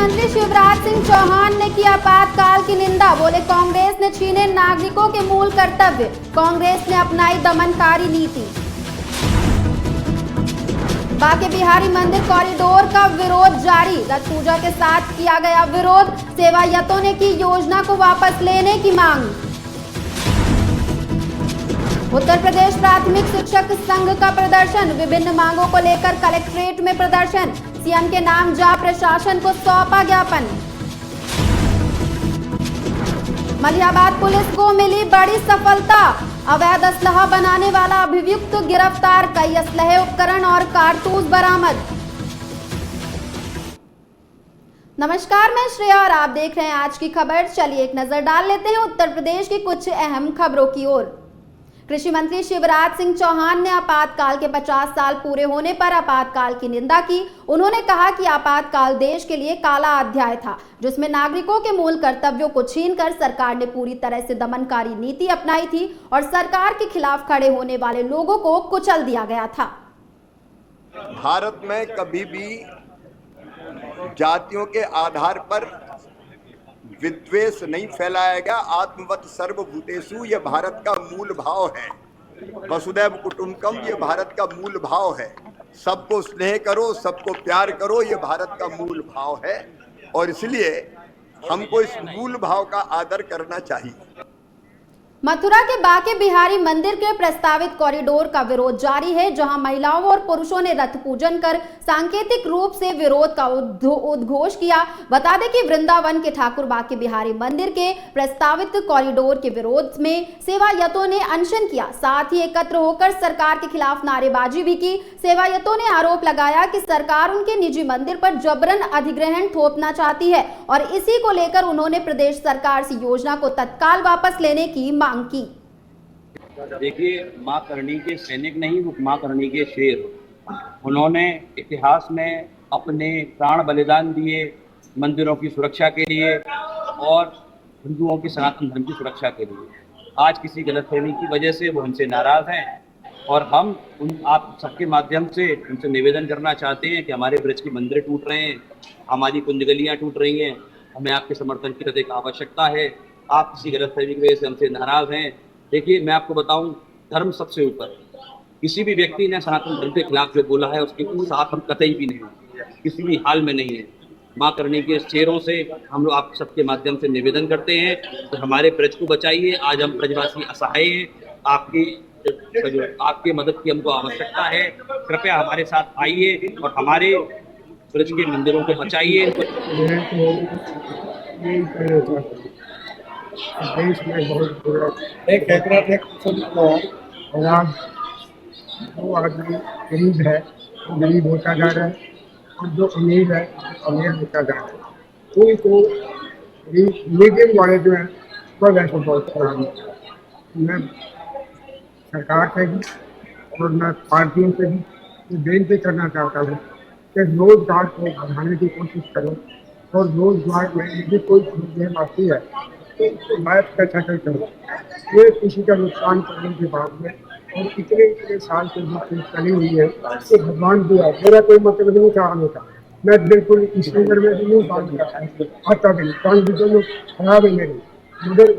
मुख्यमंत्री शिवराज सिंह चौहान ने की आपातकाल की निंदा। बोले कांग्रेस ने छीने नागरिकों के मूल कर्तव्य, कांग्रेस ने अपनाई दमनकारी नीति। बांके बिहारी मंदिर कॉरिडोर का विरोध जारी, रथ पूजा के साथ किया गया विरोध। सेवायतों ने की योजना को वापस लेने की मांग। उत्तर प्रदेश प्राथमिक शिक्षक संघ का प्रदर्शन, विभिन्न मांगों को लेकर कलेक्ट्रेट में प्रदर्शन। सीएम के नाम जा प्रशासन को सौंपा ज्ञापन। मलिहाबाद पुलिस को मिली बड़ी सफलता, अवैध असलहा बनाने वाला अभियुक्त गिरफ्तार, कई असलहे उपकरण और कारतूस बरामद। नमस्कार, मैं श्रेया और आप देख रहे हैं आज की खबर। चलिए एक नजर डाल लेते हैं उत्तर प्रदेश की कुछ अहम खबरों की ओर। कृषि मंत्री शिवराज सिंह चौहान ने आपातकाल के 50 साल पूरे होने पर आपातकाल की निंदा की। उन्होंने कहा कि आपातकाल देश के लिए काला अध्याय था, जिसमें नागरिकों के मूल कर्तव्यों को छीनकर सरकार ने पूरी तरह से दमनकारी नीति अपनाई थी और सरकार के खिलाफ खड़े होने वाले लोगों को कुचल दिया गया था। भारत में कभी भी जातियों के आधार पर विद्वेष नहीं फैलाया गया। आत्मवत सर्वभूतेषु ये भारत का मूल भाव है। वसुदैव कुटुंबकम ये भारत का मूल भाव है। सबको स्नेह करो, सबको प्यार करो, ये भारत का मूल भाव है और इसलिए हमको इस मूल भाव का आदर करना चाहिए। मथुरा के बांके बिहारी मंदिर के प्रस्तावित कॉरिडोर का विरोध जारी है, जहां महिलाओं और पुरुषों ने रथ पूजन कर सांकेतिक रूप से विरोध का उद्घोष किया। बता दें कि वृंदावन के ठाकुर बांके बिहारी मंदिर के प्रस्तावित कॉरिडोर के विरोध में सेवायतों ने अनशन किया, साथ ही एकत्र होकर सरकार के खिलाफ नारेबाजी भी की। सेवायतों ने आरोप लगाया कि सरकार उनके निजी मंदिर पर जबरन अधिग्रहण थोपना चाहती है और इसी को लेकर उन्होंने प्रदेश सरकार से योजना को तत्काल वापस लेने की मांग की। देखिए, मां करणी के सैनिक नहीं, वो मां करणी के शेर। उन्होंने इतिहास में अपने प्राण बलिदान दिए मंदिरों की सुरक्षा के लिए और हिंदुओं की सनातन धर्म की सुरक्षा के लिए। आज किसी गलतफहमी की वजह से वो हमसे नाराज हैं और हम आप सबके माध्यम से उनसे निवेदन करना चाहते हैं कि हमारे ब्रज के मंदिर टूट रहे हैं, हमारी कुंज गलियाँ टूट रही हैं, हमें आपके समर्थन की अधिक आवश्यकता है। आप किसी गलतफहमी की वजह से हमसे नाराज हैं। देखिए, मैं आपको बताऊं, धर्म सबसे ऊपर। किसी भी व्यक्ति ने सनातन धर्म के खिलाफ जो बोला है उसके साथ हम कतई भी नहीं, किसी भी हाल में नहीं है। मां करणी के शेरों से हम लोग आप सबके माध्यम से निवेदन करते हैं तो हमारे ब्रज को बचाइए। आज हम ब्रजवासी असहाय हैं, आपकी मदद की हमको आवश्यकता है। कृपया हमारे साथ आइए और हमारे ब्रज के मंदिरों को बचाइए। देश में बहुत बुरा एक और आज वो आदमी गरीब है, गरीब होता जा रहा है और जो अमीर है अमीर होता जा रहा है। कोई को मीडियम वाले जो हैं वो वैसे बहुत खराब है। मैं सरकार से भी और मैं पार्टियों से भी बेनती करना चाहता हूँ कि रोजगार को बढ़ाने की कोशिश करो और रोजगार में यदि कोई प्रॉब्लम आती है तो बात का सेटल करो। ये किसी का नुकसान करने के बाद में और इतने साल से जो चीज़ चली हुई है तो भगवान दिया, मेरा कोई मतलब नहीं था आने का। मैं बिल्कुल इस नगर में भी नहीं बात करता आता भी कान भी दोनों खराब है मेरी, मगर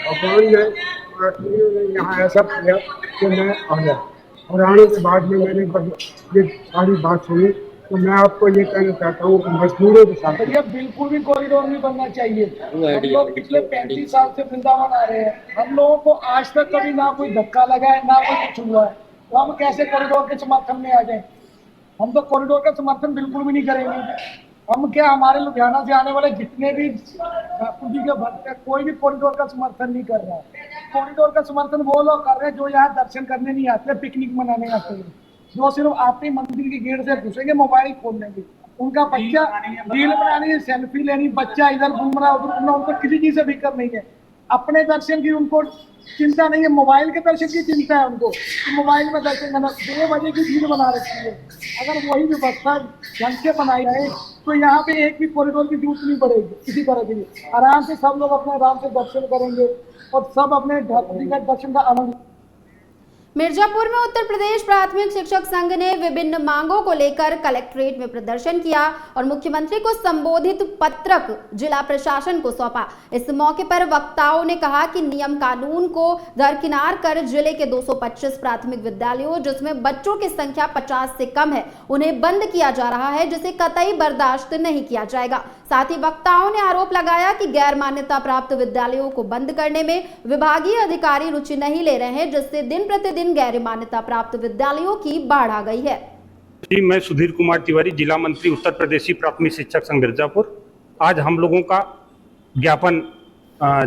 भगवान ने यहाँ ऐसा किया कि मैं आ गया और आने के बाद में मैंने ये सारी बात सुनी। तो मैं आपको ये कहना चाहता हूँ मजदूरों के साथ बिल्कुल भी कॉरिडोर नहीं बनना चाहिए। हम लोग पिछले 35 साल से वृंदावन आ रहे हैं, हम लोगों को आज तक कभी ना कोई धक्का लगा है ना कोई कुछ हुआ है, तो हम कैसे कॉरिडोर के समर्थन में आ जाए? हम तो कॉरिडोर का समर्थन बिल्कुल भी नहीं करेंगे। हम क्या, हमारे लुधियाना से आने वाले जितने भी ठाकुर जी के भक्त हैं, कोई भी कॉरिडोर का समर्थन नहीं कर रहा है। कॉरिडोर का समर्थन वो लोग कर रहे हैं जो यहाँ दर्शन करने नहीं आते, पिकनिक मनाने आते हैं, जो सिर्फ आते मंदिर की गेट से घुसेंगे, मोबाइल खोल लेंगे। उनका बच्चा रील बनानी है, सेल्फी लेनी, बच्चा इधर घूम रहा है उधर घूम रहा, उनको किसी चीज से फिक्र नहीं है। अपने दर्शन की उनको चिंता नहीं है, मोबाइल के दर्शन की चिंता है उनको, तो मोबाइल में दर्शन करना। 2 बजे की भीड़ बना रखी है। अगर वही व्यवस्था ढंग से बनाई जाए तो यहाँ पे एक भी कॉरिडोर की जरूरत नहीं पड़ेगी किसी तरह की। आराम से सब लोग अपने आराम से दर्शन करेंगे और सब अपने ठाकुर जी का दर्शन का आनंद। मिर्जापुर में उत्तर प्रदेश प्राथमिक शिक्षक संघ ने विभिन्न मांगों को लेकर कलेक्ट्रेट में प्रदर्शन किया और मुख्यमंत्री को संबोधित पत्रक जिला प्रशासन को सौंपा। इस मौके पर वक्ताओं ने कहा कि नियम कानून को दरकिनार कर जिले के 225 प्राथमिक विद्यालयों जिसमें बच्चों की संख्या 50 से कम है उन्हें बंद किया जा रहा है, जिसे कतई बर्दाश्त नहीं किया जाएगा। साथ ही वक्ताओं ने आरोप लगाया कि गैर मान्यता प्राप्त विद्यालयों को बंद करने में विभागीय अधिकारी रुचि नहीं ले रहे हैं, जिससे दिन प्रतिदिन गैर मान्यता प्राप्त विद्यालयों की बाढ़ आ गई है। जी, मैं सुधीर कुमार तिवारी, जिला मंत्री उत्तर प्रदेशी प्राथमिक शिक्षक संघ मिर्जापुर। आज हम लोगों का ज्ञापन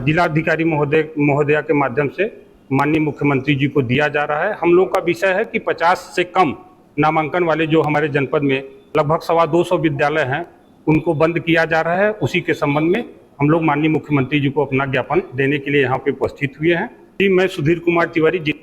जिलाधिकारी महोदया के माध्यम से माननीय मुख्यमंत्री जी को दिया जा रहा है। हम लोग का विषय है कि 50 से कम नामांकन वाले जो हमारे जनपद में लगभग 225 विद्यालय हैं उनको बंद किया जा रहा है। उसी के संबंध में हम लोग माननीय मुख्यमंत्री जी को अपना ज्ञापन देने के लिए यहाँ पे उपस्थित हुए हैं। जी, मैं सुधीर कुमार तिवारी।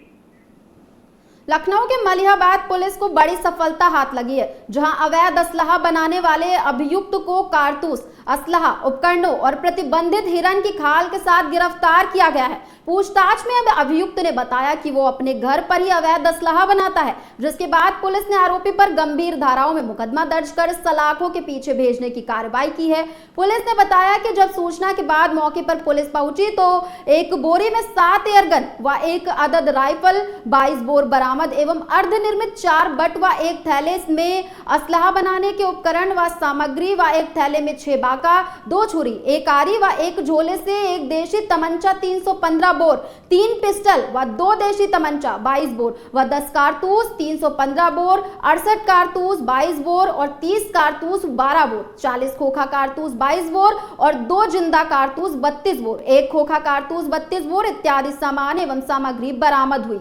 लखनऊ के मलिहाबाद पुलिस को बड़ी सफलता हाथ लगी है, जहां अवैध असलहा बनाने वाले अभियुक्त को कारतूस, असलहा, उपकरणों और प्रतिबंधित हिरन की खाल के साथ गिरफ्तार किया गया है। पूछताछ में अब अभियुक्त ने बताया कि वो अपने घर पर ही अवैध असलहा बनाता है, जिसके बाद पुलिस ने आरोपी पर गंभीर धाराओं में मुकदमा दर्ज कर सलाखों के पीछे भेजने की कार्रवाई की है। पुलिस ने बताया कि जब सूचना के बाद मौके पर पुलिस पहुंची तो एक बोरी में 7 एयरगन व 1 अदद राइफल, 22 बोर बरामद एवं अर्धनिर्मित 4 बट व 1 थैले में असलहा बनाने के उपकरण व सामग्री व 1 थैले में 6 बाका, 2 छुरी, 1 आरी व 1 झोले से 1 देशी तमंचा 315 बोर, 3 पिस्टल व 2 देशी तमंचा 22 बोर व 10 कारतूस 315 बोर, 68 कारतूस 22 बोर और 30 कारतूस 12 बोर, 40 खोखा कारतूस 22 बोर और 2 जिंदा कारतूस 32 बोर, 1 खोखा कारतूस 32 बोर इत्यादि सामान एवं सामग्री बरामद हुई।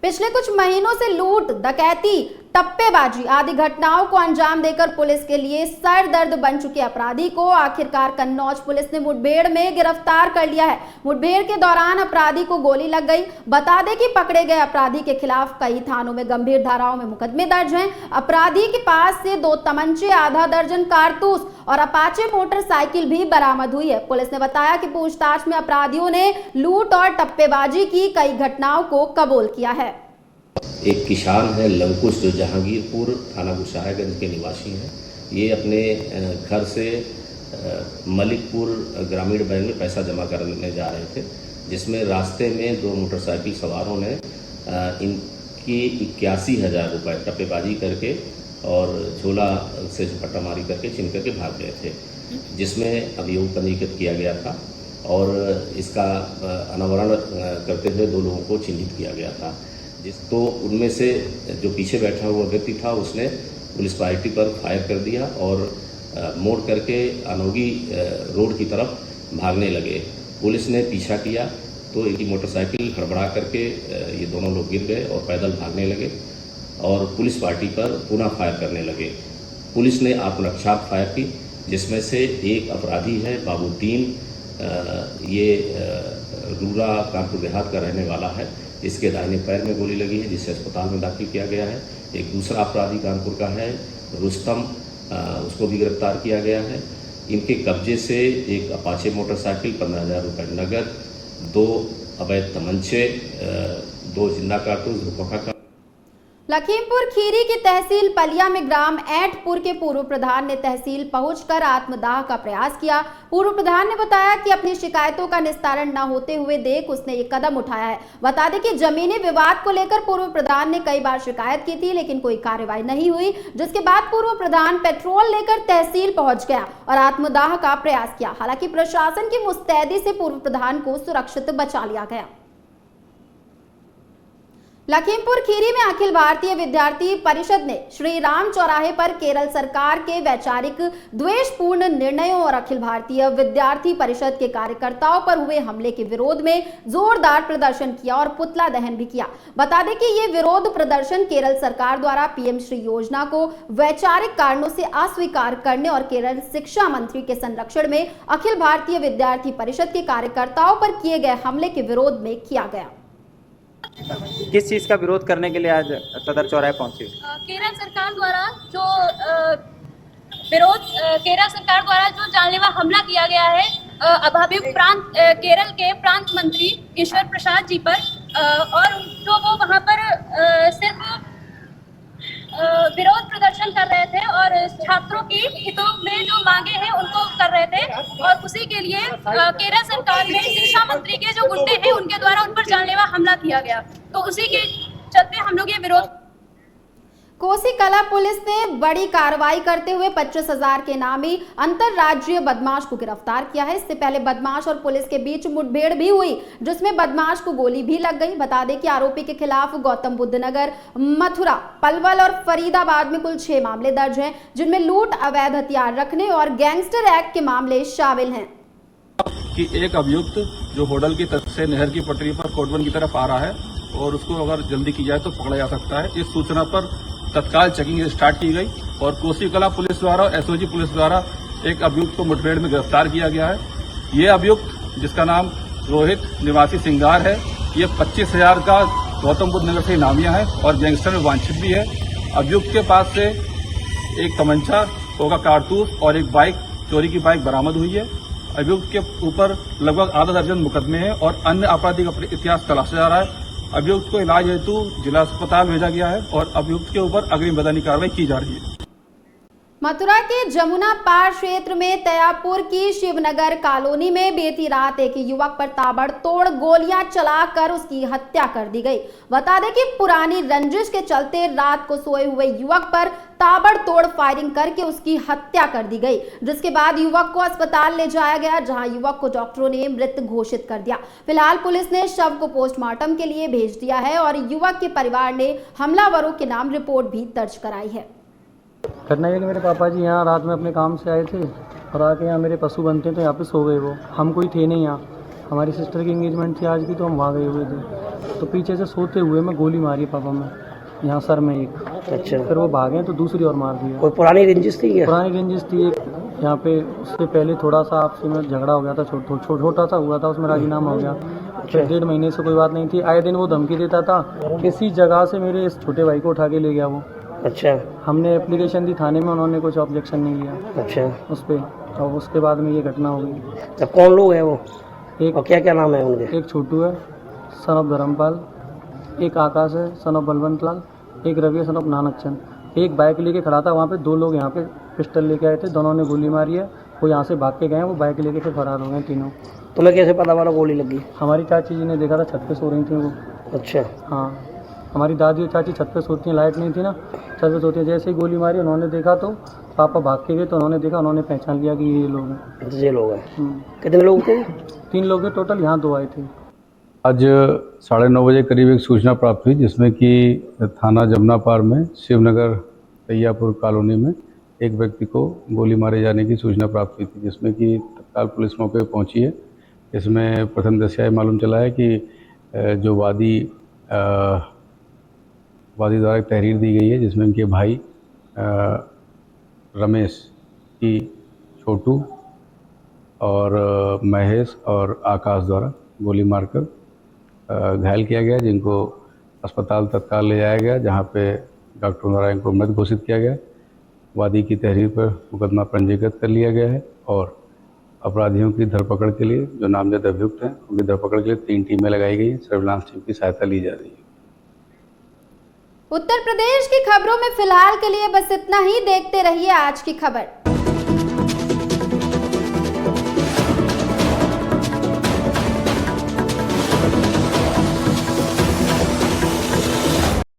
पिछले कुछ महीनों से लूट, डकैती, टप्पेबाजी आदि घटनाओं को अंजाम देकर पुलिस के लिए सर दर्द बन चुके अपराधी को आखिरकार कन्नौज पुलिस ने मुठभेड़ में गिरफ्तार कर लिया है। मुठभेड़ के दौरान अपराधी को गोली लग गई। बता दें कि पकड़े गए अपराधी के खिलाफ कई थानों में गंभीर धाराओं में मुकदमे दर्ज हैं। अपराधी के पास से 2 तमंचे, आधा दर्जन कारतूस और अपाचे मोटरसाइकिल भी बरामद हुई है। पुलिस ने बताया कि पूछताछ में अपराधियों ने लूट और टप्पेबाजी की कई घटनाओं को कबूल किया है। एक किसान है लंकुश, जो जहांगीरपुर थाना गुसाईगंज के निवासी हैं। ये अपने घर से मलिकपुर ग्रामीण बैंक में पैसा जमा करने जा रहे थे, जिसमें रास्ते में 2 मोटरसाइकिल सवारों ने इनकी 81,000 रुपये टप्पेबाजी करके और झोला से झपट्टा मारी करके छीन करके भाग गए थे, जिसमें अभियोग पंजीकृत किया गया था और इसका अनावरण करते हुए 2 लोगों को चिन्हित किया गया था। तो उनमें से जो पीछे बैठा हुआ व्यक्ति था उसने पुलिस पार्टी पर फायर कर दिया और मोड़ करके अनोगी रोड की तरफ भागने लगे। पुलिस ने पीछा किया तो एक मोटरसाइकिल हड़बड़ा करके ये दोनों लोग गिर गए और पैदल भागने लगे और पुलिस पार्टी पर पुनः फायर करने लगे। पुलिस ने आत्मरक्षा फायर की, जिसमें से एक अपराधी है बाबूद्दीन, ये रूरा कानपुर देहात का रहने वाला है। इसके दाहिने पैर में गोली लगी है, जिसे अस्पताल में दाखिल किया गया है। एक दूसरा अपराधी कानपुर का है रुस्तम, उसको भी गिरफ्तार किया गया है। इनके कब्जे से एक अपाचे मोटरसाइकिल, 15,000 रुपये नगद, 2 अवैध तमंचे, 2 जिंदा कारतूस, 2 खोखा कारतूस। लखीमपुर खीरी की तहसील पलिया में ग्राम ऐठपुर के पूर्व प्रधान ने तहसील पहुंचकर आत्मदाह का प्रयास किया। पूर्व प्रधान ने बताया कि अपनी शिकायतों का निस्तारण न होते हुए देख उसने ये कदम उठाया है। बता दें कि जमीनी विवाद को लेकर पूर्व प्रधान ने कई बार शिकायत की थी, लेकिन कोई कार्रवाई नहीं हुई, जिसके बाद पूर्व प्रधान पेट्रोल लेकर तहसील पहुंच गया और आत्मदाह का प्रयास किया। हालांकि प्रशासन की मुस्तैदी से पूर्व प्रधान को सुरक्षित बचा लिया गया। लखीमपुर खीरी में अखिल भारतीय विद्यार्थी परिषद ने श्री राम चौराहे पर केरल सरकार के वैचारिक द्वेषपूर्ण निर्णयों और अखिल भारतीय विद्यार्थी परिषद के कार्यकर्ताओं पर हुए हमले के विरोध में जोरदार प्रदर्शन किया और पुतला दहन भी किया। बता दें कि ये विरोध प्रदर्शन केरल सरकार द्वारा पीएम श्री योजना को वैचारिक कारणों से अस्वीकार करने और केरल शिक्षा मंत्री के संरक्षण में अखिल भारतीय विद्यार्थी परिषद के कार्यकर्ताओं पर किए गए हमले के विरोध में किया गया। किस चीज का विरोध करने के लिए आज सदर चौराहे पहुंचे? केरल सरकार द्वारा जो जानलेवा हमला किया गया है अभावित प्रांत केरल के प्रांत मंत्री ईश्वर प्रसाद जी पर और जो वो वहाँ पर सिर्फ विरोध प्रदर्शन कर रहे थे और छात्रों की हितों में जो मांगे हैं उनको कर रहे थे, और उसी के लिए केरल सरकार में शिक्षा मंत्री के जो गुंडे हैं उनके द्वारा उन पर जानलेवा हमला किया गया। तो उसी के चलते हम लोग ये विरोध। कोसी कला पुलिस ने बड़ी कार्रवाई करते हुए 25,000 के नामी अंतरराज्यीय बदमाश को गिरफ्तार किया है। इससे पहले बदमाश और पुलिस के बीच मुठभेड़ भी हुई, जिसमें बदमाश को गोली भी लग गई। बता दें कि आरोपी के खिलाफ गौतम बुद्ध नगर, मथुरा, पलवल और फरीदाबाद में कुल 6 मामले दर्ज हैं, जिनमें लूट, अवैध हथियार रखने और गैंगस्टर एक्ट के मामले शामिल हैं। कि एक अभियुक्त जो होटल की तरफ से नहर की पटरी पर कोटवन की तरफ आ रहा है और उसको अगर जल्दी की जाए तो पकड़ा जा सकता है। इस सूचना पर तत्काल चेकिंग स्टार्ट की गई और कोसी कला पुलिस द्वारा और एसओजी पुलिस द्वारा एक अभियुक्त को मुठभेड़ में गिरफ्तार किया गया है। ये अभियुक्त, जिसका नाम रोहित निवासी सिंगार है, ये 25,000 का गौतम बुद्ध नगर से इनामिया है और गैंगस्टर में वांछित भी है। अभियुक्त के पास से एक तमंचा, होगा कारतूस और एक बाइक, चोरी की बाइक बरामद हुई है। अभियुक्त के ऊपर लगभग आधा दर्जन मुकदमे हैं और अन्य आपराधिक इतिहास तलाशा जा रहा है। अभियुक्त को इलाज हेतु जिला अस्पताल भेजा गया है और अभियुक्त के ऊपर अग्रिम वैधानिक कार्रवाई की जा रही है। मथुरा के जमुना पार क्षेत्र में तैयापुर की शिवनगर कॉलोनी में बीती रात एक युवक पर ताबड़तोड़ गोलियां चलाकर उसकी हत्या कर दी गई। बता दें कि पुरानी रंजिश के चलते रात को सोए हुए युवक पर ताबड़तोड़ फायरिंग करके उसकी हत्या कर दी गई, जिसके बाद युवक को अस्पताल ले जाया गया, जहां युवक को डॉक्टरों ने मृत घोषित कर दिया। फिलहाल पुलिस ने शव को पोस्टमार्टम के लिए भेज दिया है और युवक के परिवार ने हमलावरों के नाम रिपोर्ट भी दर्ज कराई है। घटना ये कि मेरे पापा जी यहाँ रात में अपने काम से आए थे और आके यहाँ मेरे पशु बनते तो यहाँ पे सो गए। वो हम कोई थे नहीं यहाँ, हमारी सिस्टर की एंगेजमेंट थी आज की, तो हम वहाँ गए हुए थे। तो पीछे से सोते हुए मैं गोली मारी पापा में, यहाँ सर में एक। अच्छा। फिर वो भागे तो दूसरी और मार दिया। कोई पुरानी रेंजिस थी क्या? पुरानी रेंजिस थी एक यहाँ पे। उससे पहले थोड़ा सा आपसे में झगड़ा हो गया था, छोटा सा हुआ था, उसमें राजीनामा हो गया। फिर 1.5 महीने से कोई बात नहीं थी। आए दिन वो धमकी देता था, किसी जगह से मेरे इस छोटे भाई को उठा के ले गया वो। अच्छा। हमने एप्लीकेशन दी थाने में, उन्होंने कुछ ऑब्जेक्शन नहीं लिया। अच्छा। उस पर और उसके बाद में ये घटना हो गई। तो कौन लोग हैं वो? एक, और क्या क्या नाम है उनके? एक छोटू है सन ऑफ धर्मपाल, एक आकाश है सन ऑफ बलवंत लाल, एक रवि सन ऑफ नानक चंद। एक बाइक लेके खड़ा था वहाँ पे, 2 लोग यहाँ पे पिस्टल लेके आए थे, दोनों ने गोली मारी है। वो यहाँ से भाग के गए, वो बाइक लेके फिर फरार हो गए तीनों। तुम्हें कैसे पता वाला गोली लगी? हमारी चाची जी ने देखा था, छत पे सो रही थी वो। अच्छा। हाँ, हमारी दादी और चाची छत पे सोती हैं, लाइट नहीं थी ना, छत पे सोती हैं। जैसे ही गोली मारी उन्होंने देखा तो पापा भाग के गए, तो उन्होंने देखा, उन्होंने पहचान लिया कि ये लोग हैं। ये लोग हैं। कितने लोग थे? 3 लोग थे टोटल, यहाँ 2 आए थे। आज 9:30 बजे करीब एक सूचना प्राप्त हुई, जिसमें कि थाना जमुना पार में शिवनगर तैयापुर कॉलोनी में एक व्यक्ति को गोली मारे जाने की सूचना प्राप्त हुई थी, जिसमें कि तत्काल पुलिस मौके पर पहुंची है। इसमें प्रथम दृष्टया मालूम चला है कि जो वादी द्वारा एक तहरीर दी गई है, जिसमें उनके भाई रमेश की छोटू और महेश और आकाश द्वारा गोली मारकर घायल किया गया, जिनको अस्पताल तत्काल ले जाया गया, जहां पे डॉक्टरों द्वारा इनको मृत घोषित किया गया। वादी की तहरीर पर मुकदमा पंजीकृत कर लिया गया है और अपराधियों की धरपकड़ के लिए, जो नामजद अभियुक्त हैं, उनकी धरपकड़ के लिए 3 टीमें लगाई गई हैं। सर्विलांस टीम की सहायता ली जा रही है। उत्तर प्रदेश की खबरों में फिलहाल के लिए बस इतना ही। देखते रहिए आज की खबर।